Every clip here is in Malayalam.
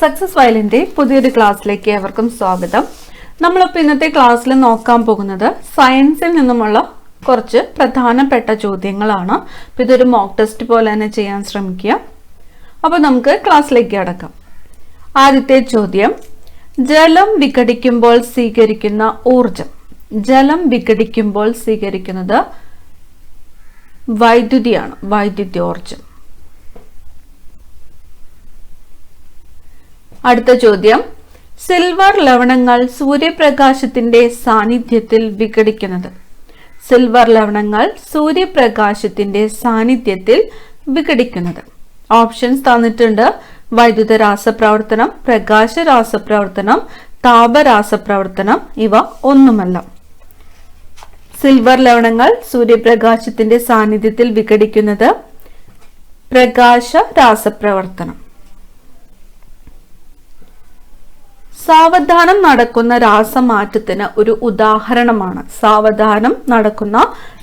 സക്സസ് ഫയലിന്റെ പുതിയൊരു ക്ലാസ്സിലേക്ക് ഏവർക്കും സ്വാഗതം. നമ്മളിപ്പോൾ ഇന്നത്തെ ക്ലാസ്സിൽ നോക്കാൻ പോകുന്നത് സയൻസിൽ നിന്നുമുള്ള കുറച്ച് പ്രധാനപ്പെട്ട ചോദ്യങ്ങളാണ്. അപ്പോൾ ഇതൊരു മോക്ക് ടെസ്റ്റ് പോലെ തന്നെ ചെയ്യാൻ ശ്രമിക്കുക. അപ്പോൾ നമുക്ക് ക്ലാസ്സിലേക്ക് കടക്കാം. ആദ്യത്തെ ചോദ്യം, ജലം വിഘടിക്കുമ്പോൾ സ്വീകരിക്കുന്ന ഊർജം. ജലം വിഘടിക്കുമ്പോൾ സ്വീകരിക്കുന്നത് വൈദ്യുതിയാണ്, വൈദ്യുതോർജം. അടുത്ത ചോദ്യം, സിൽവർ ലവണങ്ങൾ സൂര്യപ്രകാശത്തിന്റെ സാന്നിധ്യത്തിൽ വിഘടിക്കുന്നത്. സിൽവർ ലവണങ്ങൾ സൂര്യപ്രകാശത്തിന്റെ സാന്നിധ്യത്തിൽ വിഘടിക്കുന്നത്. ഓപ്ഷൻസ് തന്നിട്ടുണ്ട്: വൈദ്യുത രാസപ്രവർത്തനം, പ്രകാശ രാസപ്രവർത്തനം, താപരാസപ്രവർത്തനം. ഇവ ഒന്നുമല്ല. സിൽവർ ലവണങ്ങൾ സൂര്യപ്രകാശത്തിന്റെ സാന്നിധ്യത്തിൽ വിഘടിക്കുന്നത് പ്രകാശ രാസപ്രവർത്തനം. സാവധാനം നടക്കുന്ന രാസമാറ്റത്തിന് ഒരു ഉദാഹരണമാണ്. സാവധാനം നടക്കുന്ന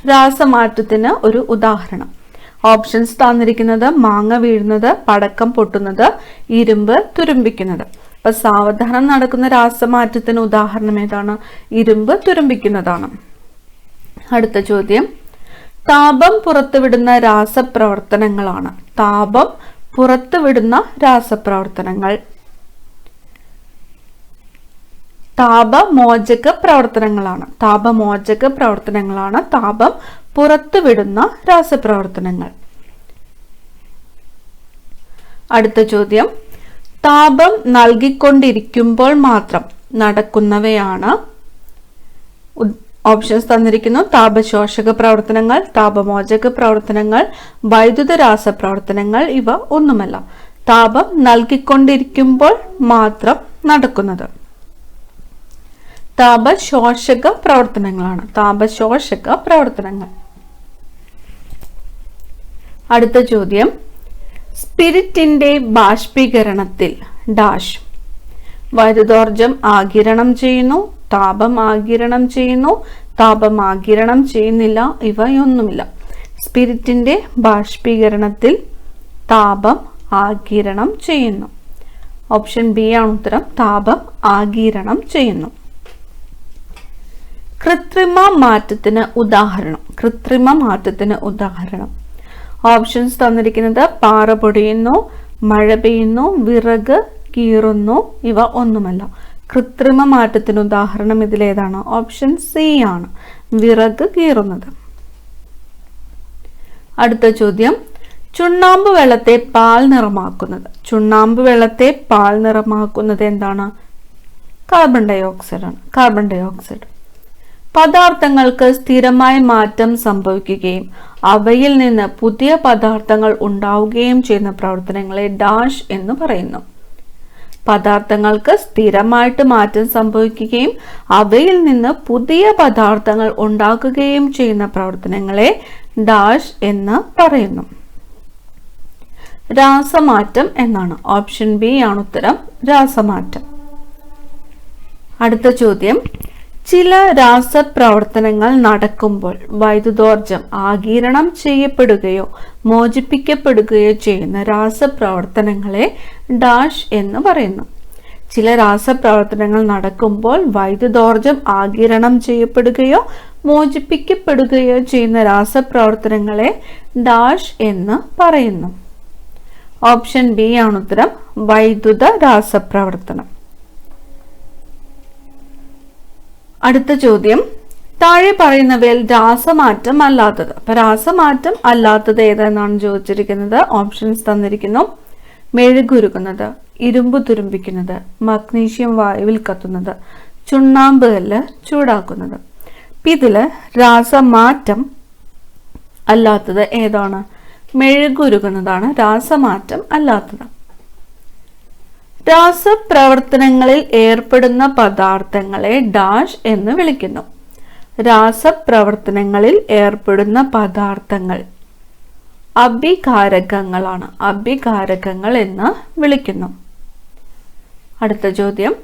രാസമാറ്റത്തിന് ഒരു ഉദാഹരണം. ഓപ്ഷൻസ് തന്നിരിക്കുന്നത്: മാങ്ങ വീഴുന്നത്, പടക്കം പൊട്ടുന്നത്, ഇരുമ്പ് തുരുമ്പിക്കുന്നത്. അപ്പൊ സാവധാനം നടക്കുന്ന രാസമാറ്റത്തിന് ഉദാഹരണം ഏതാണ്? ഇരുമ്പ് തുരുമ്പിക്കുന്നതാണ്. അടുത്ത ചോദ്യം, താപം പുറത്തുവിടുന്ന രാസപ്രവർത്തനങ്ങളാണ്. താപം പുറത്തുവിടുന്ന രാസപ്രവർത്തനങ്ങൾ താപമോചക പ്രവർത്തനങ്ങളാണ്. താപമോചക പ്രവർത്തനങ്ങളാണ് താപം പുറത്തുവിടുന്ന രാസപ്രവർത്തനങ്ങൾ. അടുത്ത ചോദ്യം, താപം നൽകിക്കൊണ്ടിരിക്കുമ്പോൾ മാത്രം നടക്കുന്നവയാണ്. ഓപ്ഷൻസ് തന്നിരിക്കുന്നു: താപശോഷക പ്രവർത്തനങ്ങൾ, താപമോചക പ്രവർത്തനങ്ങൾ, വൈദ്യുത രാസപ്രവർത്തനങ്ങൾ. ഇവ ഒന്നുമല്ല. താപം നൽകിക്കൊണ്ടിരിക്കുമ്പോൾ മാത്രം നടക്കുന്നത് താപശോഷക പ്രവർത്തനങ്ങളാണ്. താപശോഷക പ്രവർത്തനങ്ങൾ. അടുത്ത ചോദ്യം, സ്പിരിറ്റിന്റെ ബാഷ്പീകരണത്തിൽ ഡാഷ്. വൈദ്യുതോർജം ആഗിരണം ചെയ്യുന്നു, താപം ആഗിരണം ചെയ്യുന്നു, താപം ആഗിരണം ചെയ്യുന്നില്ല. ഇവയൊന്നുമില്ല. സ്പിരിറ്റിന്റെ ബാഷ്പീകരണത്തിൽ താപം ആഗിരണം ചെയ്യുന്നു. ഓപ്ഷൻ ബി ആണ് ഉത്തരം. താപം ആഗിരണം ചെയ്യുന്നു. കൃത്രിമ മാറ്റത്തിന് ഉദാഹരണം. കൃത്രിമ മാറ്റത്തിന് ഉദാഹരണം. ഓപ്ഷൻസ് തന്നിരിക്കുന്നത്: പാറ പൊടിയുന്നു, മഴ പെയ്യുന്നു, വിറക് കീറുന്നു. ഇവ ഒന്നുമല്ല. കൃത്രിമ മാറ്റത്തിന് ഉദാഹരണം ഇതിലേതാണ്? ഓപ്ഷൻ സി ആണ്, വിറക് കീറുന്നത്. അടുത്ത ചോദ്യം, ചുണ്ണാമ്പ് വെള്ളത്തെ പാൽ നിറമാക്കുന്നത്. ചുണ്ണാമ്പ് വെള്ളത്തെ പാൽ നിറമാക്കുന്നത് എന്താണ്? കാർബൺ ഡൈ ഓക്സൈഡ് ആണ്. Carbon dioxide. പദാർത്ഥങ്ങൾക്ക് സ്ഥിരമായ മാറ്റം സംഭവിക്കുകയും അവയിൽ നിന്ന് പുതിയ പദാർത്ഥങ്ങൾ ഉണ്ടാവുകയും ചെയ്യുന്ന പ്രവർത്തനങ്ങളെ ഡാഷ് എന്ന് പറയുന്നു. പദാർത്ഥങ്ങൾക്ക് സ്ഥിരമായിട്ട് മാറ്റം സംഭവിക്കുകയും അവയിൽ നിന്ന് പുതിയ പദാർത്ഥങ്ങൾ ഉണ്ടാക്കുകയും ചെയ്യുന്ന പ്രവർത്തനങ്ങളെ ഡാഷ് എന്ന് പറയുന്നു. രാസമാറ്റം എന്നാണ്. ഓപ്ഷൻ ബി ആണ് ഉത്തരം. രാസമാറ്റം. അടുത്ത ചോദ്യം, ചില രാസപ്രവർത്തനങ്ങൾ നടക്കുമ്പോൾ വൈദ്യുതോർജം ആഗിരണം ചെയ്യപ്പെടുകയോ മോചിപ്പിക്കപ്പെടുകയോ ചെയ്യുന്ന രാസപ്രവർത്തനങ്ങളെ ഡാഷ് എന്ന് പറയുന്നു. ചില രാസപ്രവർത്തനങ്ങൾ നടക്കുമ്പോൾ വൈദ്യുതോർജം ആഗിരണം ചെയ്യപ്പെടുകയോ മോചിപ്പിക്കപ്പെടുകയോ ചെയ്യുന്ന രാസപ്രവർത്തനങ്ങളെ ഡാഷ് എന്ന് പറയുന്നു. ഓപ്ഷൻ ബി ആണ് ഉത്തരം. വൈദ്യുത രാസപ്രവർത്തനം. അടുത്ത ചോദ്യം, താഴെ പറയുന്നവയിൽ രാസമാറ്റം അല്ലാത്തത്. അപ്പൊ രാസമാറ്റം അല്ലാത്തത് ഏതെന്നാണ് ചോദിച്ചിരിക്കുന്നത്. ഓപ്ഷൻസ് തന്നിരിക്കുന്നു: മെഴുകുരുക്കുന്നത്, ഇരുമ്പ് തുരുമ്പിക്കുന്നത്, മഗ്നീഷ്യം വായുവിൽ കത്തുന്നത്, ചുണ്ണാമ്പ് കല്ല് ചൂടാക്കുന്നത്. ഇതില് രാസമാറ്റം അല്ലാത്തത് ഏതാണ്? മെഴുകുരുക്കുന്നതാണ് രാസമാറ്റം അല്ലാത്തത്. രാസപ്രവർത്തനങ്ങളിൽ ഏർപ്പെടുന്ന പദാർത്ഥങ്ങളെ ഡാഷ് എന്ന് വിളിക്കുന്നു. രാസപ്രവർത്തനങ്ങളിൽ ഏർപ്പെടുന്ന പദാർത്ഥങ്ങൾ അഭികാരകങ്ങളാണ്. അഭികാരകങ്ങൾ എന്ന് വിളിക്കുന്നു. അടുത്ത ചോദ്യം,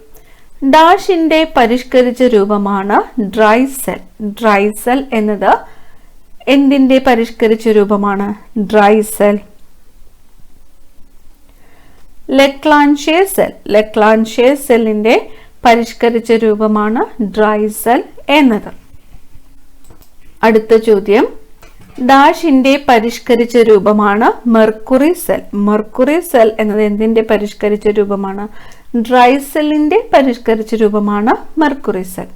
ഡാഷിന്റെ പരിഷ്കരിച്ച രൂപമാണ് ഡ്രൈ സെൽ. ഡ്രൈ സെൽ എന്നത് എന്തിന്റെ പരിഷ്കരിച്ച രൂപമാണ്? Dry cell. Leclanche cell. Leclanche സെല്ലിന്റെ പരിഷ്കരിച്ച രൂപമാണ് ഡ്രൈ സെൽ എന്നത്. അടുത്ത ചോദ്യം, ഡാഷിന്റെ പരിഷ്കരിച്ച രൂപമാണ് മെർക്കുറി സെൽ. മെർക്കുറി സെൽ എന്നത് എന്തിന്റെ പരിഷ്കരിച്ച രൂപമാണ്? ഡ്രൈ സെല്ലിന്റെ പരിഷ്കരിച്ച രൂപമാണ് മെർക്കുറി സെൽ.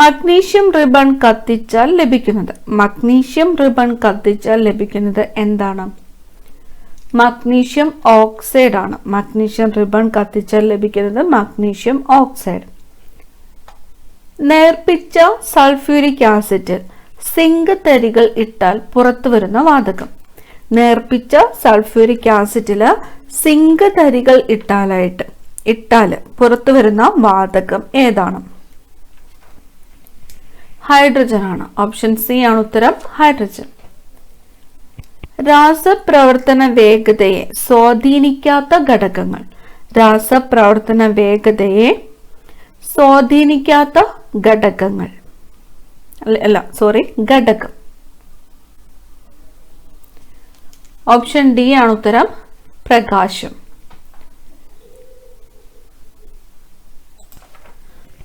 മഗ്നീഷ്യം റിബൺ കത്തിച്ചാൽ ലഭിക്കുന്നത്. മഗ്നീഷ്യം റിബൺ കത്തിച്ചാൽ ലഭിക്കുന്നത് എന്താണ്? മഗ്നീഷ്യം ഓക്സൈഡ് ആണ്. മഗ്നീഷ്യം റിബൺ കത്തിച്ചാൽ ലഭിക്കുന്നത് മഗ്നീഷ്യം ഓക്സൈഡ്. നേർപ്പിച്ച സൾഫ്യൂരിക് ആസിഡിൽ സിങ്ക് തരികൾ ഇട്ടാൽ പുറത്തു വരുന്ന വാതകം. നേർപ്പിച്ച സൾഫ്യൂരിക് ആസിഡില് സിങ്ക് തരികൾ ഇട്ടാൽ പുറത്തു വരുന്ന വാതകം ഏതാണ്? ഹൈഡ്രജൻ ആണ്. ഓപ്ഷൻ സി ആണ് ഉത്തരം, ഹൈഡ്രജൻ. രാസപ്രവർത്തന വേഗതയെ സ്വാധീനിക്കാത്ത ഘടകങ്ങൾ. രാസപ്രവർത്തന വേഗതയെ സ്വാധീനിക്കാത്ത ഘടകങ്ങൾ ഘടകം. ഓപ്ഷൻ ഡി ആണ് ഉത്തരം, പ്രകാശം.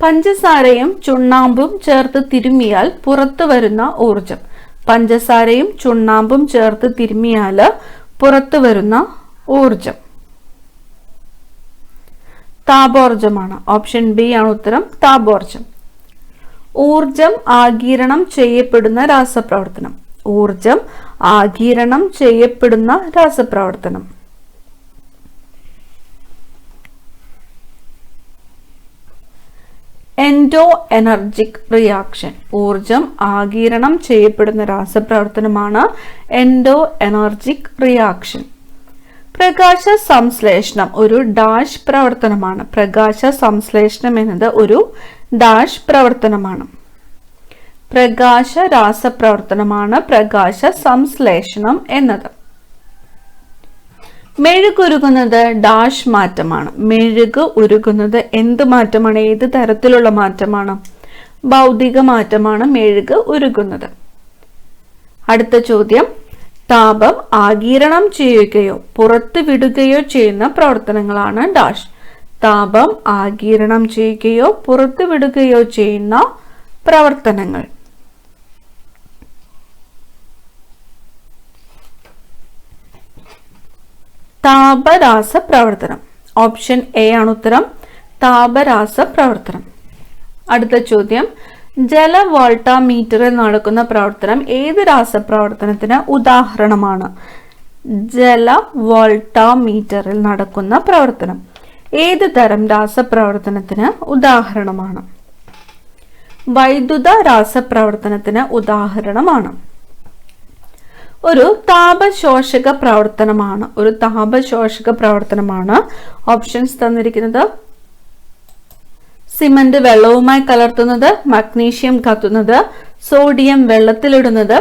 പഞ്ചസാരയും ചുണ്ണാമ്പും ചേർത്ത് തിരുമ്മിയാൽ പുറത്തു വരുന്ന ഊർജം. പഞ്ചസാരയും ചുണ്ണാമ്പും ചേർത്ത് തിരുമ്മിയാൽ പുറത്തു വരുന്ന ഊർജം താപോർജമാണ്. ഓപ്ഷൻ ബി ആണ് ഉത്തരം, താപോർജം. ഊർജം ആഗിരണം ചെയ്യപ്പെടുന്ന രാസപ്രവർത്തനം. ഊർജം ആഗിരണം ചെയ്യപ്പെടുന്ന രാസപ്രവർത്തനം. Endo energetic reaction. ഊർജം ആഗിരണം ചെയ്യപ്പെടുന്ന രാസപ്രവർത്തനമാണ് എൻഡോ എനർജിക് റിയാക്ഷൻ. പ്രകാശ സംശ്ലേഷണം ഒരു ഡാഷ് പ്രവർത്തനമാണ്. പ്രകാശ സംശ്ലേഷണം എന്നത് ഒരു ഡാഷ് പ്രവർത്തനമാണ്. പ്രകാശ രാസപ്രവർത്തനമാണ് പ്രകാശ സംശ്ലേഷണം എന്നത്. മെഴുകുരുകുന്നത് ഡാഷ് മാറ്റമാണ്. മെഴുക് ഉരുകുന്നത് എന്ത് മാറ്റമാണ്? ഏത് തരത്തിലുള്ള മാറ്റമാണ്? ഭൗതിക മാറ്റമാണ് മെഴുക് ഉരുകുന്നത്. അടുത്ത ചോദ്യം, താപം ആഗിരണം ചെയ്യുകയോ പുറത്തു വിടുകയോ ചെയ്യുന്ന പ്രവർത്തനങ്ങളാണ് ഡാഷ്. താപം ആഗിരണം ചെയ്യുകയോ പുറത്തു വിടുകയോ ചെയ്യുന്ന പ്രവർത്തനങ്ങൾ. താപരാസ പ്രവർത്തനം. ഓപ്ഷൻ എ ആണ് ഉത്തരം, താപരാസ പ്രവർത്തനം. അടുത്ത ചോദ്യം, ജല വോൾട്ടാമീറ്ററിൽ നടക്കുന്ന പ്രവർത്തനം ഏത് രാസപ്രവർത്തനത്തിന് ഉദാഹരണമാണ്? ജല വോൾട്ടാമീറ്ററിൽ നടക്കുന്ന പ്രവർത്തനം ഏത് തരം രാസപ്രവർത്തനത്തിന് ഉദാഹരണമാണ്? വൈദ്യുത രാസപ്രവർത്തനത്തിന് ഉദാഹരണമാണ്. ഒരു താപശോഷക പ്രവർത്തനമാണ്. ഒരു താപശോഷക പ്രവർത്തനമാണ്. ഓപ്ഷൻസ് തന്നിരിക്കുന്നത്: സിമന്റ് വെള്ളവുമായി കലർത്തുന്നത്, മഗ്നീഷ്യം കത്തുന്നത്, സോഡിയം വെള്ളത്തിലിടുന്നത്,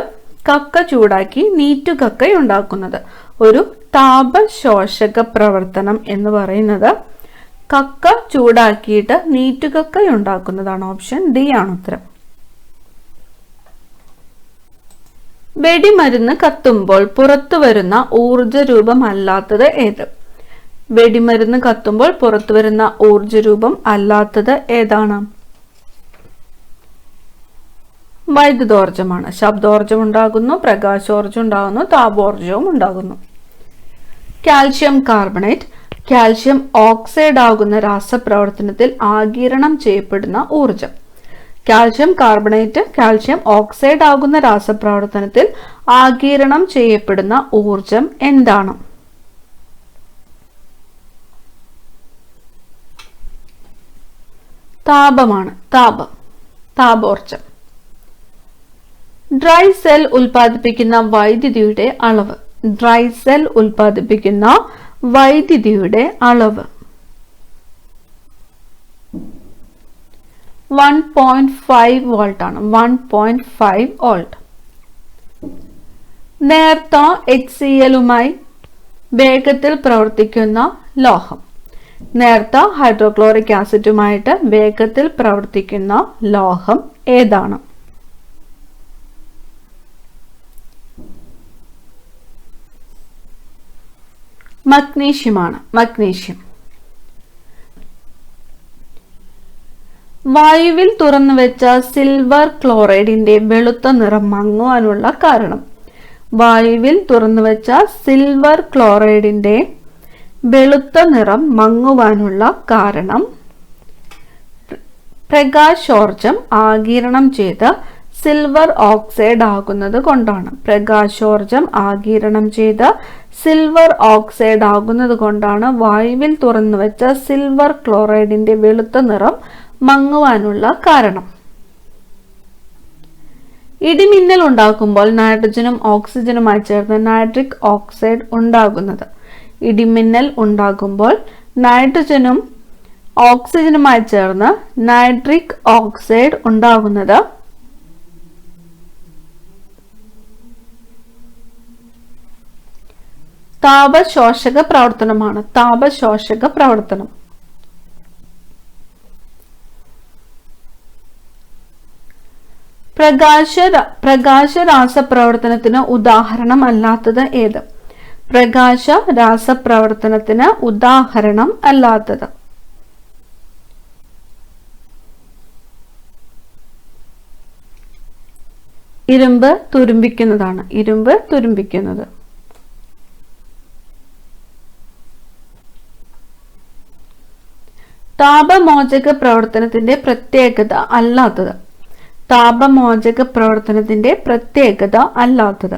കക്ക ചൂടാക്കി നീറ്റുകക്ക ഉണ്ടാക്കുന്നത്. ഒരു താപശോഷക പ്രവർത്തനം എന്ന് പറയുന്നത് കക്ക ചൂടാക്കിയിട്ട് നീറ്റുകക്ക ഉണ്ടാക്കുന്നതാണ്. ഓപ്ഷൻ ഡി ആണ് ഉത്തരം. വെടിമരുന്ന് കത്തുമ്പോൾ പുറത്തു വരുന്ന ഊർജ രൂപം അല്ലാത്തത് ഏത്? വെടിമരുന്ന് കത്തുമ്പോൾ പുറത്തു വരുന്ന ഊർജ രൂപം അല്ലാത്തത് ഏതാണ്? വൈദ്യുതോർജമാണ്. ശബ്ദോർജം ഉണ്ടാകുന്നു, പ്രകാശോർജം ഉണ്ടാകുന്നു, താപോർജവും ഉണ്ടാകുന്നു. Calcium carbonate. കാൽഷ്യം ഓക്സൈഡ് ആകുന്ന രാസപ്രവർത്തനത്തിൽ ആഗിരണം ചെയ്യപ്പെടുന്ന ഊർജം. കാൽഷ്യം കാർബണേറ്റ് കാൽഷ്യം ഓക്സൈഡ് ആകുന്ന രാസപ്രവർത്തനത്തിൽ ആഗിരണം ചെയ്യപ്പെടുന്ന ഊർജം എന്താണ്? താപമാണ്. താപോർജം. ഡ്രൈ സെൽ ഉൽപ്പാദിപ്പിക്കുന്ന വൈദ്യുതിയുടെ അളവ്. ഡ്രൈ സെൽ ഉൽപ്പാദിപ്പിക്കുന്ന വൈദ്യുതിയുടെ അളവ് 1.5 വോൾട്ട് ആണ്. 1.5 വോൾട്ട്. നേർത്ത HClയുമായി വേഗത്തിൽ പ്രവർത്തിക്കുന്ന ലോഹം. നേർത്ത ഹൈഡ്രോക്ലോറിക് ആസിഡുമായിട്ട് വേഗത്തിൽ പ്രവർത്തിക്കുന്ന ലോഹം ഏതാണ്? മഗ്നീഷ്യമാണ്. മഗ്നീഷ്യം. വായുവിൽ തുറന്നു വെച്ച സിൽവർ ക്ലോറൈഡിന്റെ വെളുത്ത നിറം മങ്ങുവാനുള്ള കാരണം. വായുവിൽ തുറന്നു വെച്ച സിൽവർ ക്ലോറൈഡിന്റെ വെളുത്ത നിറം മങ്ങുവാനുള്ള കാരണം പ്രകാശോർജം ആഗിരണം ചെയ്ത് സിൽവർ ഓക്സൈഡ് ആകുന്നത് കൊണ്ടാണ്. പ്രകാശോർജം ആഗിരണം ചെയ്ത് സിൽവർ ഓക്സൈഡ് ആകുന്നത് കൊണ്ടാണ് വായുവിൽ തുറന്നു വെച്ച സിൽവർ ക്ലോറൈഡിന്റെ വെളുത്ത നിറം മങ്ങുവാനുള്ള കാരണം. ഇടിമിന്നൽ ഉണ്ടാക്കുമ്പോൾ നൈട്രജനും ഓക്സിജനുമായി ചേർന്ന് നൈട്രിക് ഓക്സൈഡ് ഉണ്ടാകുന്നത്. ഇടിമിന്നൽ ഉണ്ടാകുമ്പോൾ നൈട്രജനും ഓക്സിജനുമായി ചേർന്ന് നൈട്രിക് ഓക്സൈഡ് ഉണ്ടാകുന്നത് താപശോഷക പ്രവർത്തനമാണ്. താപശോഷക പ്രവർത്തനം. പ്രകാശരാസപ്രവർത്തനത്തിന് ഉദാഹരണം അല്ലാത്തത് ഏത്? പ്രകാശ രാസപ്രവർത്തനത്തിന് ഉദാഹരണം അല്ലാത്തത് ഇരുമ്പ് തുരുമ്പിക്കുന്നതാണ്. ഇരുമ്പ് തുരുമ്പിക്കുന്നത്. താപമോചക പ്രവർത്തനത്തിന്റെ പ്രത്യേകത അല്ലാത്തത്. താപമോചക പ്രവർത്തനത്തിന്റെ പ്രത്യേകത അല്ലാത്തത്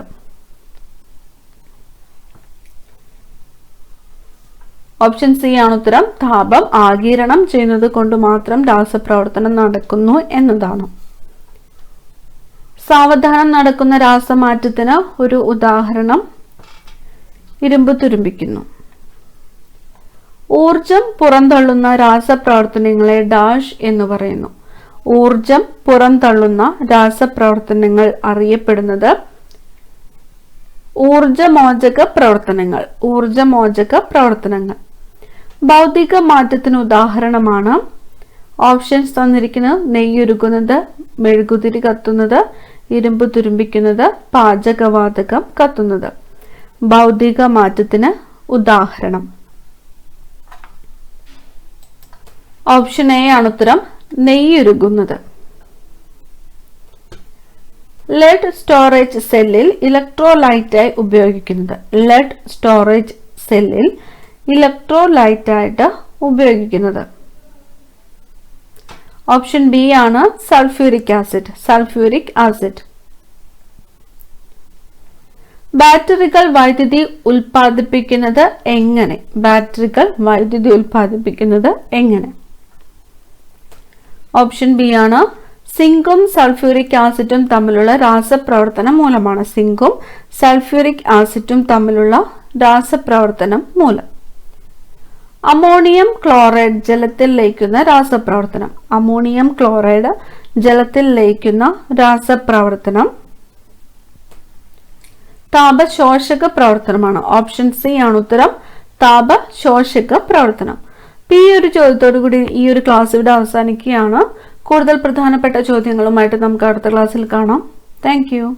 ഓപ്ഷൻ സി ആണ് ഉത്തരം. താപം ആഗിരണം ചെയ്യുന്നത് കൊണ്ട് മാത്രം രാസപ്രവർത്തനം നടക്കുന്നു എന്നതാണ്. സാവധാനം നടക്കുന്ന രാസമാറ്റത്തിന് ഒരു ഉദാഹരണം ഇരുമ്പ് തുരുമ്പിക്കുന്നു. ഊർജം പുറന്തള്ളുന്ന രാസപ്രവർത്തനങ്ങളെ ഡാഷ് എന്ന് പറയുന്നു. ഊർജം പുറന്തള്ളുന്ന രാസപ്രവർത്തനങ്ങൾ അറിയപ്പെടുന്നത് ഊർജമോചക പ്രവർത്തനങ്ങൾ. ഊർജമോചക പ്രവർത്തനങ്ങൾ. ഭൗതിക മാറ്റത്തിന് ഉദാഹരണമാണ് ഓപ്ഷൻസ് തന്നിരിക്കുന്നത്. നെയ്യുരുകുന്നത്, മെഴുകുതിരി കത്തുന്നത്, ഇരുമ്പ് തുരുമ്പിക്കുന്നത്, പാചകവാതകം കത്തുന്നത്. ഭൗതിക മാറ്റത്തിന് ഉദാഹരണം ഓപ്ഷൻ എ ആണ് ഉത്തരം. നെയ്യുരുകുന്നത്. ലെഡ് സ്റ്റോറേജ് സെല്ലിൽ ഇലക്ട്രോലൈറ്റായി ഉപയോഗിക്കുന്നത്. ലെഡ് സ്റ്റോറേജ് സെല്ലിൽ ഇലക്ട്രോലൈറ്റായിട്ട് ഉപയോഗിക്കുന്നത് ഓപ്ഷൻ ബി ആണ്. Sulphuric acid. Sulphuric acid. ബാറ്ററികൾ വൈദ്യുതി ഉൽപ്പാദിപ്പിക്കുന്നത് എങ്ങനെ? ബാറ്ററികൾ വൈദ്യുതി ഉൽപ്പാദിപ്പിക്കുന്നത് എങ്ങനെ? ഓപ്ഷൻ ബി ആണ്. സിങ്കും സൾഫ്യൂരിക് ആസിഡും തമ്മിലുള്ള രാസപ്രവർത്തനം മൂലമാണ്. സിങ്കും സൾഫ്യൂരിക് ആസിഡും തമ്മിലുള്ള രാസപ്രവർത്തനം മൂലം. അമോണിയം ക്ലോറൈഡ് ജലത്തിൽ ലയിക്കുന്ന രാസപ്രവർത്തനം. അമോണിയം ക്ലോറൈഡ് ജലത്തിൽ ലയിക്കുന്ന രാസപ്രവർത്തനം താപശോഷക പ്രവർത്തനമാണ്. ഓപ്ഷൻ സി ആണ് ഉത്തരം. താപശോഷക പ്രവർത്തനം. ഈ ഒരു ചോദ്യത്തോടു കൂടി ഈ ഒരു ക്ലാസ് ഇവിടെ അവസാനിക്കുകയാണ്. കൂടുതൽ പ്രധാനപ്പെട്ട ചോദ്യങ്ങളുമായിട്ട് നമുക്ക് അടുത്ത ക്ലാസ്സിൽ കാണാം. Thank you.